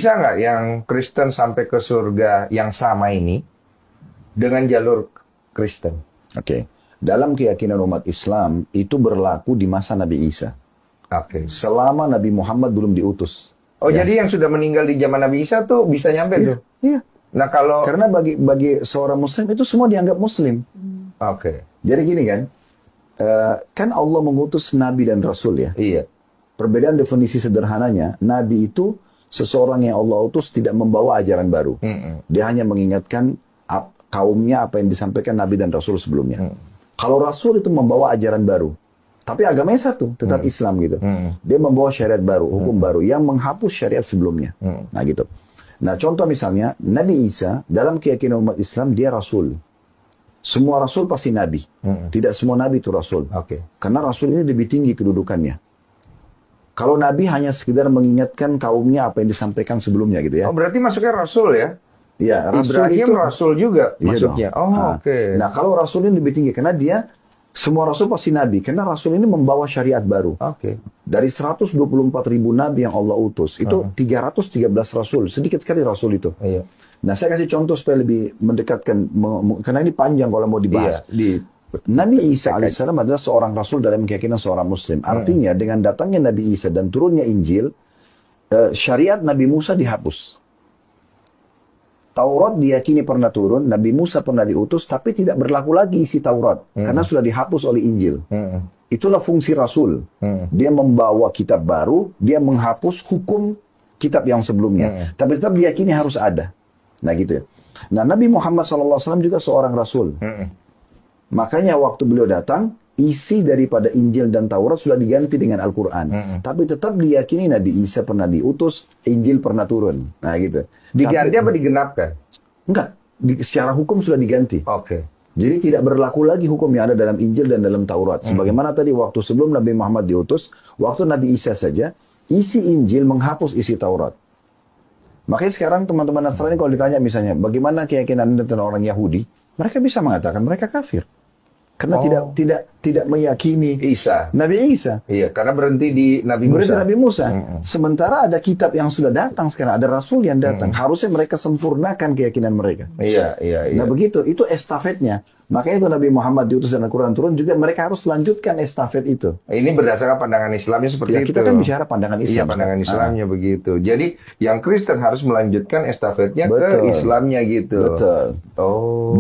Bisa nggak yang Kristen sampai ke surga yang sama ini dengan jalur Kristen? Oke. Dalam keyakinan umat Islam, itu berlaku di masa Nabi Isa. Oke. Selama Nabi Muhammad belum diutus. Oh, Ya. jadi yang sudah meninggal di zaman Nabi Isa tuh bisa nyampe Iya, tuh? iya. Nah, kalau... Karena bagi seorang Muslim itu semua dianggap Muslim. Oke. Jadi gini kan, kan Allah mengutus Nabi dan Rasul ya. Iya. Perbedaan definisi sederhananya, Nabi itu seseorang yang Allah utus tidak membawa ajaran baru. Dia hanya mengingatkan kaumnya apa yang disampaikan Nabi dan Rasul sebelumnya. Kalau Rasul itu membawa ajaran baru, tapi agamanya satu, tetap Islam gitu. Dia membawa syariat baru, hukum baru yang menghapus syariat sebelumnya. Nah gitu. Nah contoh misalnya, Nabi Isa dalam keyakinan umat Islam dia Rasul. Semua Rasul pasti Nabi. Tidak semua Nabi itu Rasul. Karena Rasul ini lebih tinggi kedudukannya. Kalau Nabi hanya sekedar mengingatkan kaumnya apa yang disampaikan sebelumnya gitu ya. Oh, berarti masuknya Rasul ya? Iya, Rasul Ibrahim itu Rasul juga masuknya. Iya dong. Oke. Nah, kalau Rasul ini lebih tinggi karena dia semua Rasul pasti Nabi. Karena Rasul ini membawa syariat baru. Oke. Dari 124.000 Nabi yang Allah utus, itu 313 Rasul. Sedikit sekali Rasul itu. Iya. Nah, saya kasih contoh supaya lebih mendekatkan, karena ini panjang kalau mau dibahas. Nabi Isa alaihissalam adalah seorang Rasul dalam keyakinan seorang Muslim. Artinya dengan datangnya Nabi Isa dan turunnya Injil, syariat Nabi Musa dihapus. Taurat diyakini pernah turun, Nabi Musa pernah diutus, tapi tidak berlaku lagi isi Taurat. Karena sudah dihapus oleh Injil. Itulah fungsi Rasul. Dia membawa kitab baru, dia menghapus hukum kitab yang sebelumnya. Tapi tetap diyakini harus ada. Nah gitu ya. Nah Nabi Muhammad SAW juga seorang Rasul. Makanya waktu beliau datang, isi daripada Injil dan Taurat sudah diganti dengan Al-Quran. Tapi tetap diyakini Nabi Isa pernah diutus, Injil pernah turun. Nah gitu. Diganti apa digenapkan? Enggak. Secara hukum sudah diganti. Oke. Jadi tidak berlaku lagi hukum yang ada dalam Injil dan dalam Taurat. Sebagaimana tadi waktu sebelum Nabi Muhammad diutus, waktu Nabi Isa saja, isi Injil menghapus isi Taurat. Makanya sekarang teman-teman Nasrani kalau ditanya misalnya, bagaimana keyakinan Anda tentang orang Yahudi? Mereka bisa mengatakan mereka kafir. Karena tidak meyakini Isa. Nabi Isa. Iya, karena berhenti di Nabi Musa. Berhenti Nabi Musa. Sementara ada kitab yang sudah datang sekarang, ada Rasul yang datang. Harusnya mereka sempurnakan keyakinan mereka. Iya. Nah begitu, itu estafetnya. Makanya itu Nabi Muhammad diutus dan Al-Quran turun juga mereka harus lanjutkan estafet itu. Ini berdasarkan pandangan Islamnya seperti itu. Kita kan bicara pandangan Islam. Iya, pandangan Islamnya begitu. Jadi yang Kristen harus melanjutkan estafetnya ke Islamnya gitu. Betul. Oh.